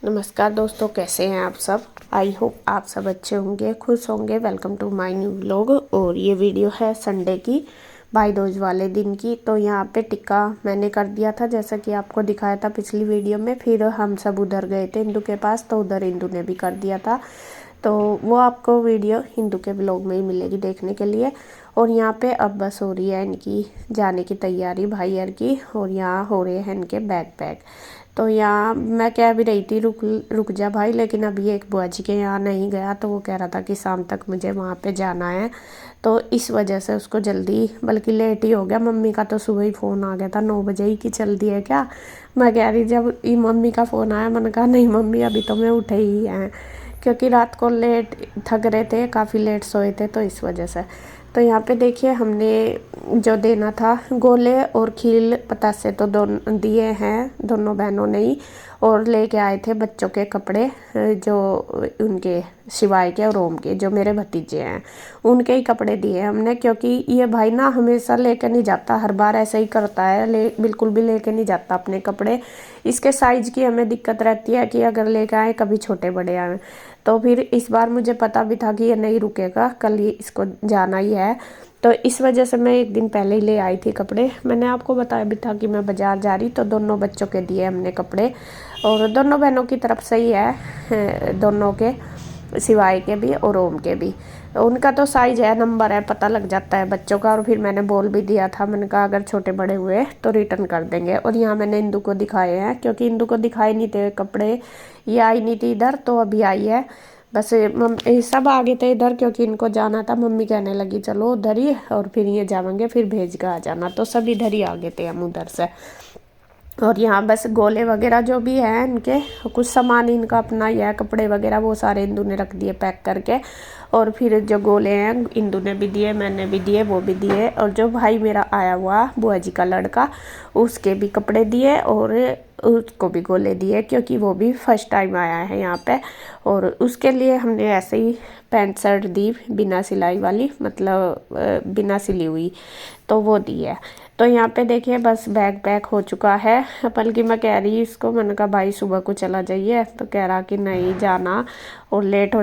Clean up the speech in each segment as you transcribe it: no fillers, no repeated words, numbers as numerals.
नमस्कार दोस्तों, कैसे हैं आप सब। आई होप आप सब अच्छे होंगे, खुश होंगे। Welcome to my new vlog. और ये वीडियो है संडे की, भाई दूज वाले दिन की। तो यहाँ पे टिक्का मैंने कर दिया था, जैसा कि आपको दिखाया था पिछली वीडियो में। फिर हम सब उधर गए थे इंदू के पास, तो उधर इंदू ने भी कर दिया था। तो वो आपको वीडियो इंदू के ब्लॉग में ही मिलेगी देखने के लिए। और यहाँ पे अब बस हो रही है इनकी जाने की तैयारी भाई यार की। और यहाँ हो रहे हैं इनके बैग पैक। तो यहाँ मैं कह भी रही थी रुक रुक जा भाई, लेकिन अभी एक बुआ जी के यहाँ नहीं गया, तो वो कह रहा था कि शाम तक मुझे वहाँ पे जाना है। तो इस वजह से उसको जल्दी, बल्कि लेट ही हो गया। मम्मी का तो सुबह ही फ़ोन आ गया था 9 बजे ही कि चल दिए क्या। मैं कह रही जब ये मम्मी का फ़ोन आया, मैंने कहा नहीं मम्मी अभी तो मैं उठे ही हैं, क्योंकि रात को लेट थक रहे थे, काफ़ी लेट सोए थे, तो इस वजह से। तो यहाँ पे देखिए हमने जो देना था गोले और खील पतासे तो दोनों दिए हैं, दोनों बहनों ने ही। और लेके आए थे बच्चों के कपड़े, जो उनके शिवाय के और ओम के, जो मेरे भतीजे हैं, उनके ही कपड़े दिए हमने। क्योंकि ये भाई ना हमेशा लेके नहीं जाता, हर बार ऐसे ही करता है, बिल्कुल भी लेके नहीं जाता अपने कपड़े। इसके साइज़ की हमें दिक्कत रहती है कि अगर लेके आए कभी छोटे बड़े आए। तो फिर इस बार मुझे पता भी था कि ये नहीं रुकेगा, कल ही इसको जाना ही है। तो इस वजह से मैं एक दिन पहले ही ले आई थी कपड़े। मैंने आपको बताया भी था कि मैं बाज़ार जा रही, तो दोनों बच्चों के दिए हमने कपड़े। और दोनों बहनों की तरफ से ही है, दोनों के, शिवाय के भी और ओम के भी। उनका तो साइज है, नंबर है, पता लग जाता है बच्चों का। और फिर मैंने बोल भी दिया था, मैंने कहा अगर छोटे बड़े हुए तो रिटर्न कर देंगे। और यहाँ मैंने इंदू को दिखाए हैं, क्योंकि इंदू को दिखाए नहीं थे कपड़े, ये आई नहीं थी इधर, तो अभी आई है। बस सब आगे थे इधर, क्योंकि इनको जाना था। मम्मी कहने लगी चलो उधर ही, और फिर ये जाएंगे, फिर भेज कर आ जाना। तो सब इधर ही आगे थे हम उधर से। और यहाँ बस गोले वगैरह जो भी हैं इनके, कुछ सामान इनका अपना ही है, कपड़े वगैरह वो सारे इंदू ने रख दिए पैक करके। और फिर जो गोले हैं इंदू ने भी दिए, मैंने भी दिए, वो भी दिए। और जो भाई मेरा आया हुआ बुआ जी का लड़का, उसके भी कपड़े दिए और उसको भी गोले दिए, क्योंकि वो भी फर्स्ट टाइम आया है यहाँ पे। और उसके लिए हमने ऐसे ही पैंट शर्ट दी, बिना सिलाई वाली, मतलब बिना सिली हुई, तो वो दी है। तो यहाँ पे देखिए बस बैग पैक हो चुका है। बल्कि मैं कह रही इसको, मैंने कहा भाई सुबह को चला जाइए, तो कह रहा कि नहीं जाना, और लेट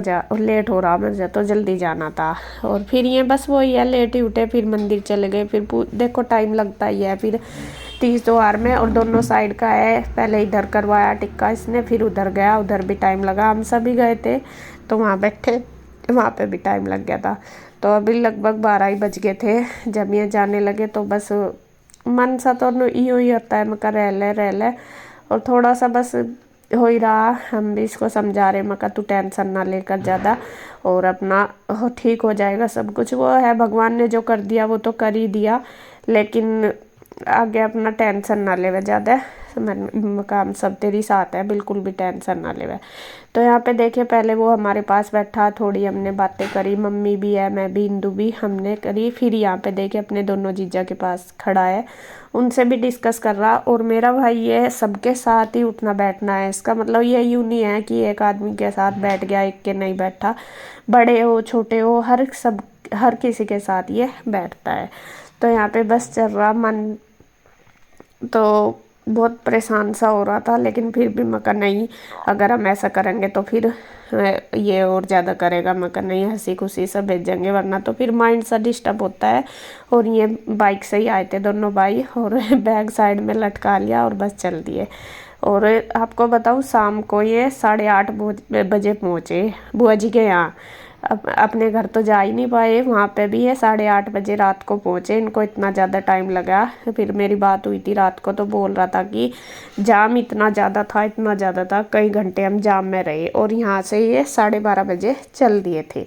हो रहा मुझे, तो जल्दी जाना था। और फिर ये बस वही है, लेट ही उठे, फिर मंदिर चले गए। फिर देखो टाइम लगता ही है फिर तीज त्योहार में। और दोनों साइड का है, पहले इधर करवाया टिक्का इसने, फिर उधर गया, उधर भी टाइम लगा। हम सभी गए थे तो वहाँ बैठे, वहाँ पे भी टाइम लग गया था। तो अभी लगभग 12 ही बज गए थे जब ये जाने लगे। तो बस मन सा तो इो ही होता है, मैं रह ले। और थोड़ा सा बस हो ही रहा, हम भी इसको समझा रहे, मैं तू टेंशन ना लेकर ज़्यादा, और अपना ठीक हो जाएगा सब कुछ। वो है भगवान ने जो कर दिया वो तो कर ही दिया, लेकिन आगे अपना टेंशन ना लेवे ज़्यादा। काम सब तेरी साथ है, बिल्कुल भी टेंशन ना लेवे। तो यहाँ पे देखिए पहले वो हमारे पास बैठा, थोड़ी हमने बातें करी, मम्मी भी है, मैं भी, इंदू भी, हमने करी। फिर यहाँ पे देखिए अपने दोनों जीजा के पास खड़ा है, उनसे भी डिस्कस कर रहा। और मेरा भाई ये सबके साथ ही उठना बैठना है इसका, मतलब ये यूँ नहीं है कि एक आदमी के साथ बैठ गया, एक के नहीं बैठा। बड़े हो छोटे हो, हर किसी के साथ ये बैठता है। तो यहाँ पे बस चल रहा मन, तो बहुत परेशान सा हो रहा था। लेकिन फिर भी मैं कहा नहीं, अगर हम ऐसा करेंगे तो फिर ये और ज़्यादा करेगा। मैं कहा नहीं, हंसी खुशी से भेजेंगे, वरना तो फिर माइंड सा डिस्टर्ब होता है। और ये बाइक से ही आए थे दोनों भाई, और बैग साइड में लटका लिया और बस चल दिए। और आपको बताऊँ, शाम को ये 8:30 बजे पहुँचे बुआ जी के यहाँ। अपने घर तो जा ही नहीं पाए, वहाँ पे भी है 8:30 बजे रात को पहुँचे। इनको इतना ज़्यादा टाइम लगा। फिर मेरी बात हुई थी रात को, तो बोल रहा था कि जाम इतना ज़्यादा था, इतना ज़्यादा था, कई घंटे हम जाम में रहे। और यहाँ से ये 12:30 बजे चल दिए थे।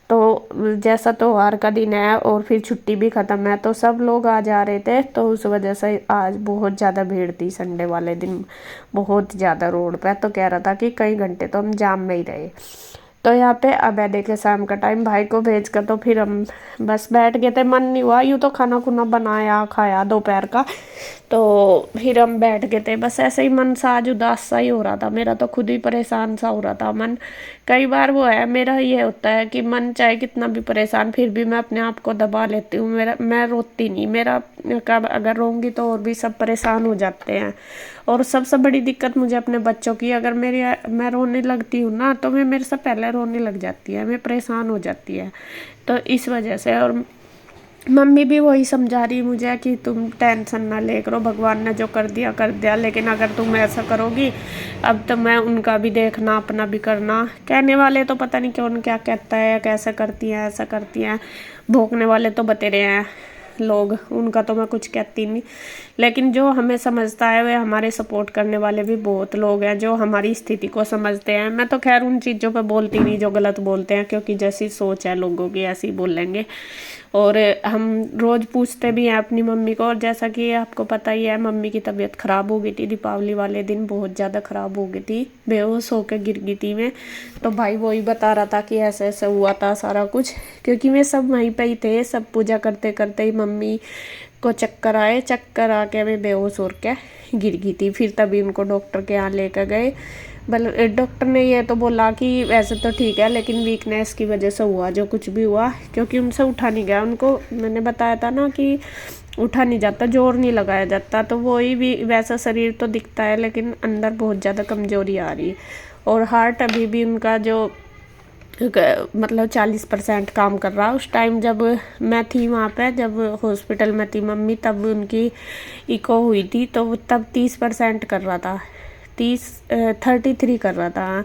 तो जैसा त्योहार का दिन है और फिर छुट्टी भी ख़त्म है, तो सब लोग आ जा रहे थे, तो उस वजह से आज बहुत ज़्यादा भीड़ थी संडे वाले दिन, बहुत ज़्यादा रोड पे। तो कह रहा था कि कई घंटे तो हम जाम में ही रहे। तो यहाँ पे अब है देखे शाम का टाइम, भाई को भेज कर तो फिर हम बस बैठ गए थे। मन नहीं हुआ, यूँ तो खाना खुना बनाया खाया दोपहर का, तो फिर हम बैठ गए थे, बस ऐसे ही मन सा आज उदास सा ही हो रहा था मेरा, तो खुद ही परेशान सा हो रहा था मन। कई बार वो है मेरा ये होता है कि मन चाहे कितना भी परेशान, फिर भी मैं अपने आप को दबा लेती हूँ, मेरा मैं रोती नहीं, मेरा कब अगर रोऊंगी तो और भी सब परेशान हो जाते हैं। और सबसे बड़ी दिक्कत मुझे अपने बच्चों की, अगर मेरी मैं रोने लगती हूँ ना तो मैं मेरे से पहले रोने लग जाती है, मैं परेशान हो जाती है। तो इस वजह से, और मम्मी भी वही समझा रही मुझे कि तुम टेंशन ना ले करो, भगवान ने जो कर दिया, लेकिन अगर तुम ऐसा करोगी अब तो मैं उनका भी देखना अपना भी करना। कहने वाले तो पता नहीं कौन क्या कहता है, कैसे करती हैं ऐसा करती हैं, भोंकने वाले तो बतेरे हैं लोग, उनका तो मैं कुछ कहती नहीं। लेकिन जो हमें समझता है वे हमारे सपोर्ट करने वाले भी बहुत लोग हैं जो हमारी स्थिति को समझते हैं। मैं तो खैर उन चीज़ों पे बोलती नहीं जो गलत बोलते हैं, क्योंकि जैसी सोच है लोगों की ऐसी ही बोलेंगे। और हम रोज़ पूछते भी हैं अपनी मम्मी को, और जैसा कि आपको पता ही है मम्मी की तबीयत ख़राब हो गई थी दीपावली वाले दिन, बहुत ज़्यादा ख़राब हो गई थी, बेहोश होकर गिर गई थी मैं। तो भाई वही बता रहा था कि ऐसे ऐसे हुआ था सारा कुछ, क्योंकि वे सब वहीं पे ही थे, सब पूजा करते करते ही मम्मी को चक्कर आए, चक्कर आके वे बेहोश हो के गिर गई थी। फिर तभी उनको डॉक्टर के यहाँ लेकर गए। डॉक्टर ने ये तो बोला कि वैसे तो ठीक है, लेकिन वीकनेस की वजह से हुआ जो कुछ भी हुआ, क्योंकि उनसे उठा नहीं गया। उनको मैंने बताया था ना कि उठा नहीं जाता, जोर नहीं लगाया जाता, तो वही भी वैसा शरीर तो दिखता है लेकिन अंदर बहुत ज़्यादा कमजोरी आ रही है। और हार्ट अभी भी उनका जो मतलब 40% काम कर रहा। उस टाइम जब मैं थी वहाँ पे, जब हॉस्पिटल में थी मम्मी, तब उनकी इको हुई थी, तो तब 30% कर रहा था, 33 कर रहा था।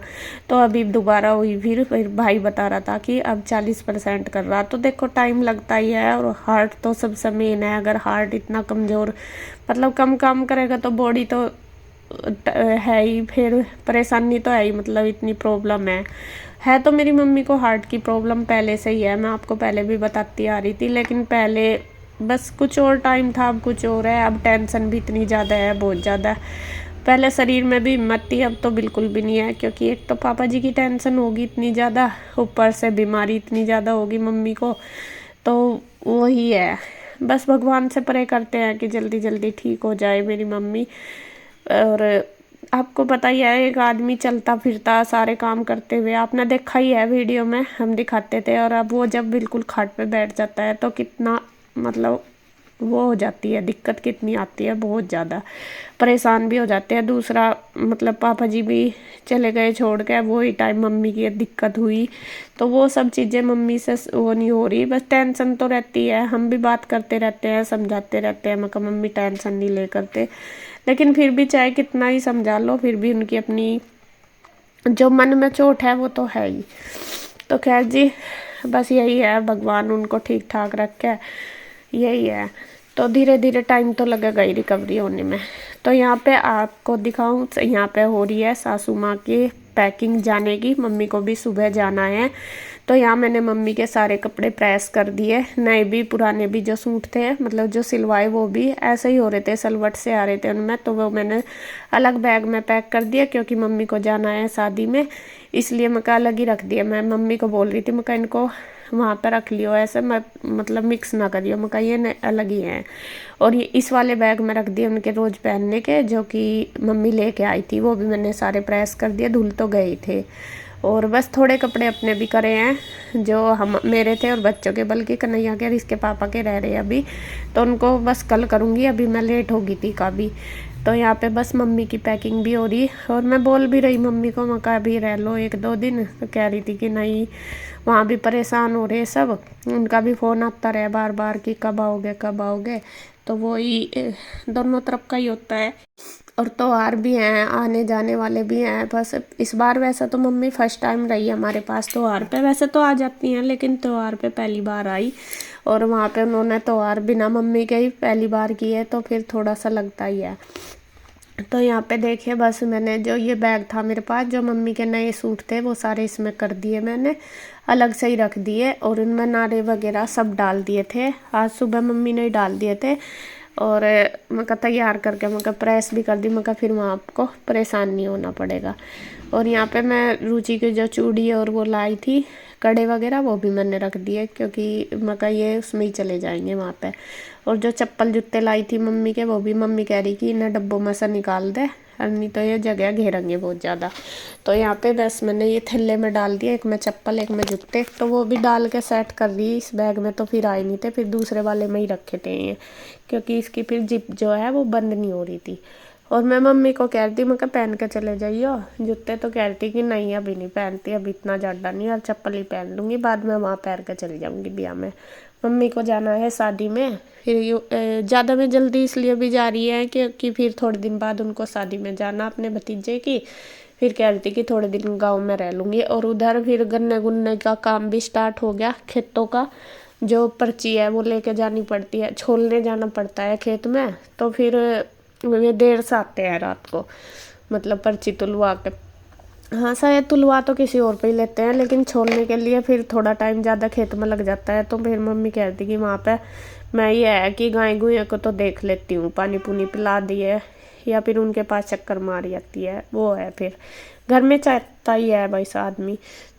तो अभी दोबारा हुई, फिर भाई बता रहा था कि अब 40% कर रहा। तो देखो टाइम लगता ही है, और हार्ट तो सबसे मेन है। अगर हार्ट इतना कमज़ोर मतलब कम काम करेगा तो बॉडी तो है ही, फिर परेशानी तो है ही, मतलब इतनी प्रॉब्लम है। तो मेरी मम्मी को हार्ट की प्रॉब्लम पहले से ही है, मैं आपको पहले भी बताती आ रही थी, लेकिन पहले बस कुछ और टाइम था, अब कुछ और है। अब टेंशन भी इतनी ज़्यादा है, बहुत ज़्यादा। पहले शरीर में भी हिम्मत थी, अब तो बिल्कुल भी नहीं है, क्योंकि एक तो पापा जी की टेंशन होगी इतनी ज़्यादा, ऊपर से बीमारी इतनी ज़्यादा होगी मम्मी को, तो वही है। बस भगवान से प्रे करते हैं कि जल्दी जल्दी ठीक हो जाए मेरी मम्मी। और आपको पता ही है, एक आदमी चलता फिरता सारे काम करते हुए, आपने देखा ही है वीडियो में हम दिखाते थे, और अब वो जब बिल्कुल खाट पे बैठ जाता है तो कितना मतलब वो हो जाती है, दिक्कत कितनी आती है, बहुत ज़्यादा परेशान भी हो जाते हैं। दूसरा मतलब पापा जी भी चले गए छोड़ के, वही टाइम मम्मी की दिक्कत हुई, तो वो सब चीज़ें मम्मी से वो नहीं हो रही। बस टेंशन तो रहती है, हम भी बात करते रहते हैं, समझाते रहते हैं, मैं कहा मम्मी टेंशन नहीं ले करते, लेकिन फिर भी चाहे कितना ही समझा लो, फिर भी उनकी अपनी जो मन में चोट है वो तो है ही। तो खैर जी, बस यही है, भगवान उनको ठीक ठाक रखे, यही है। तो धीरे धीरे टाइम तो लगेगा ही रिकवरी होने में। तो यहाँ पे आपको दिखाऊं, यहाँ पे हो रही है सासू माँ की पैकिंग जाने की, मम्मी को भी सुबह जाना है। तो यहाँ मैंने मम्मी के सारे कपड़े प्रेस कर दिए, नए भी पुराने भी, जो सूट थे मतलब जो सिलवाए वो भी ऐसे ही हो रहे थे, सलवट से आ रहे थे उनमें, तो वो मैंने अलग बैग में पैक कर दिया, क्योंकि मम्मी को जाना है शादी में, इसलिए मैं अलग ही रख दिया। मैं मम्मी को बोल रही थी, मैं इनको वहाँ पर रख लियो, ऐसे मैं मतलब मिक्स ना करियो, मैं ये अलग ही हैं। और ये इस वाले बैग में रख दिए उनके रोज़ पहनने के, जो कि मम्मी लेके आई थी, वो भी मैंने सारे प्रेस कर दिए, धुल तो गए थे। और बस थोड़े कपड़े अपने भी करे हैं जो हम मेरे थे और बच्चों के, बल्कि कन्हैया के और इसके पापा के रह रहे हैं अभी, तो उनको बस कल करूँगी, अभी मैं लेट हो गई थी काफ़ी। तो यहाँ पे बस मम्मी की पैकिंग भी हो रही, और मैं बोल भी रही मम्मी को, मैं कहा अभी रह लो 1-2 दिन, तो कह रही थी कि नहीं, वहाँ भी परेशान हो रहे सब, उनका भी फ़ोन आता रहे बार बार कि कब आओगे कब आओगे, तो वही दोनों तरफ का ही होता है। और त्योहार भी हैं, आने जाने वाले भी हैं। बस इस बार वैसे तो मम्मी फर्स्ट टाइम रही हमारे पास त्योहार पे, वैसे तो आ जाती हैं लेकिन त्योहार पे पहली बार आई, और वहाँ पे उन्होंने त्योहार बिना मम्मी के ही पहली बार की है, तो फिर थोड़ा सा लगता ही है। तो यहाँ पे देखिए, बस मैंने जो ये बैग था मेरे पास, जो मम्मी के नए सूट थे वो सारे इसमें कर दिए, मैंने अलग से ही रख दिए, और इनमें नारे वगैरह सब डाल दिए थे, आज सुबह मम्मी ने ही डाल दिए थे। और मैं कहा तैयार करके मैं कहा प्रेस भी कर दी, मैं कहा फिर वहाँ आपको परेशान नहीं होना पड़ेगा। और यहाँ पे मैं रुचि की जो चूड़ी और वो लाई थी कड़े वगैरह वो भी मैंने रख दिए, क्योंकि मका ये उसमें ही चले जाएंगे वहाँ पे। और जो चप्पल जूते लाई थी मम्मी के, वो भी मम्मी कह रही कि इन्हें डब्बों में से निकाल दे, और नहीं तो ये जगह घेरेंगे बहुत ज़्यादा। तो यहाँ पे बस मैंने ये थैले में डाल दिया, एक में चप्पल एक में जूते, तो वो भी डाल के सेट कर दी इस बैग में। तो फिर आए नहीं थे, फिर दूसरे वाले में ही रखे थे ये, क्योंकि इसकी फिर जिप जो है वो बंद नहीं हो रही थी। और मैं मम्मी को कह रही थी, मैं पहन के चले जाइयो जूते, तो कह रही थी कि नहीं अभी नहीं पहनती, अभी इतना ज़्यादा नहीं, और चप्पल ही पहन लूँगी, बाद में वहाँ पहन के चली जाऊँगी ब्याह में। मम्मी को जाना है शादी में, फिर ज़्यादा में जल्दी इसलिए भी जा रही है क्योंकि फिर थोड़े दिन बाद उनको शादी में जाना अपने भतीजे की। फिर कह रही थी कि थोड़े दिन गाँव में रह लूँगी, और उधर फिर गन्ने गुन्ने का काम भी स्टार्ट हो गया, खेतों का जो पर्ची है वो लेके जानी पड़ती है, छोलने जाना पड़ता है खेत में। तो फिर वे देर से आते हैं रात को, मतलब पर्ची तुलवा के। हाँ शायद तुलवा तो किसी और पे ही लेते हैं, लेकिन छोलने के लिए फिर थोड़ा टाइम ज़्यादा खेत में लग जाता है। तो फिर मम्मी कहती कि वहाँ पे मैं ये है कि गाय गुए को तो देख लेती हूँ, पानी पुनी पिला दिए, या फिर उनके पास चक्कर मार जाती है, वो है। फिर घर में चाहता ही है भाई सा आदमी।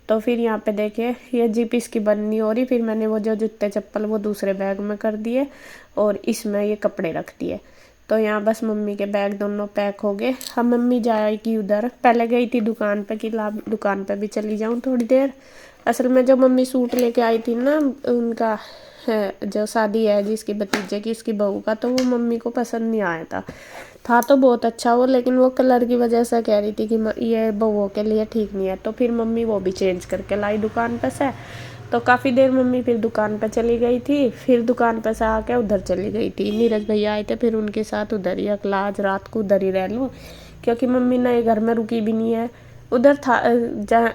तो फिर यहाँ पे देखिए ये जिप इसकी बंद नहीं हो रही। फिर मैंने वो जो जूते चप्पल वो दूसरे बैग में कर दिए, और इसमें ये कपड़े रख दिए। तो यहाँ बस मम्मी के बैग दोनों पैक हो गए। अब मम्मी जाएगी उधर, पहले गई थी दुकान पे कि ला दुकान पे भी चली जाऊँ थोड़ी देर। असल में जो मम्मी सूट लेके आई थी ना उनका जो शादी है जिसकी भतीजे की उसकी बहू का, तो वो मम्मी को पसंद नहीं आया था तो बहुत अच्छा वो, लेकिन वो कलर की वजह से कह रही थी कि ये बहुओं के लिए ठीक नहीं है। तो फिर मम्मी वो भी चेंज करके लाई दुकान पे से। तो काफ़ी देर मम्मी फिर दुकान पे चली गई थी, फिर दुकान पे से आके उधर चली गई थी, नीरज भैया आए थे, फिर उनके साथ उधर ही अगला आज रात को उधर ही रह लूँ, क्योंकि मम्मी नए घर में रुकी भी नहीं है। उधर था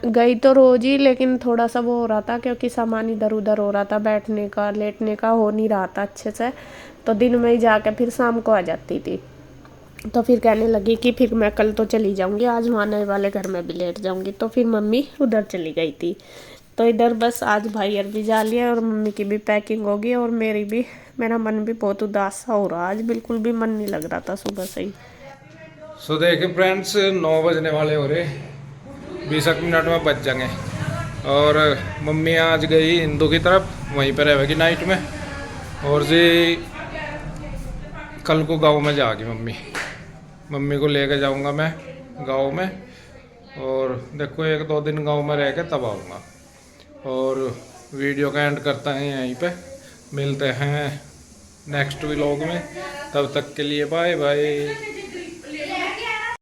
गई तो रोज ही, लेकिन थोड़ा सा वो हो रहा था क्योंकि सामान इधर उधर हो रहा था, बैठने का लेटने का हो नहीं रहा था अच्छे से। तो दिन में ही जाके फिर शाम को आ जाती थी। तो फिर कहने लगी कि फिर मैं कल तो चली जाऊंगी, आज वहाँ नए वाले घर में भी लेट जाऊंगी। तो फिर मम्मी उधर चली गई थी। तो इधर बस आज भाई अर भी जा लिया, और मम्मी की भी पैकिंग होगी, और मेरी भी। मेरा मन भी बहुत उदास सा हो रहा, आज बिल्कुल भी मन नहीं लग रहा था सुबह से ही। सो देखिए फ्रेंड्स 9 बजने वाले हो रहे, 20 मिनट में बच जाएंगे। और मम्मी आज गई इंदू की तरफ, वहीं पर रहेगी नाइट में। और जी कल को गांव में जाएगी मम्मी को लेके जाऊंगा मैं गांव में। और देखो 1-2 दिन गांव में रह के तब आऊँगा। और वीडियो का एंड करता है यहीं पे, मिलते हैं नेक्स्ट व्लॉग में। तब तक के लिए बाय बाय।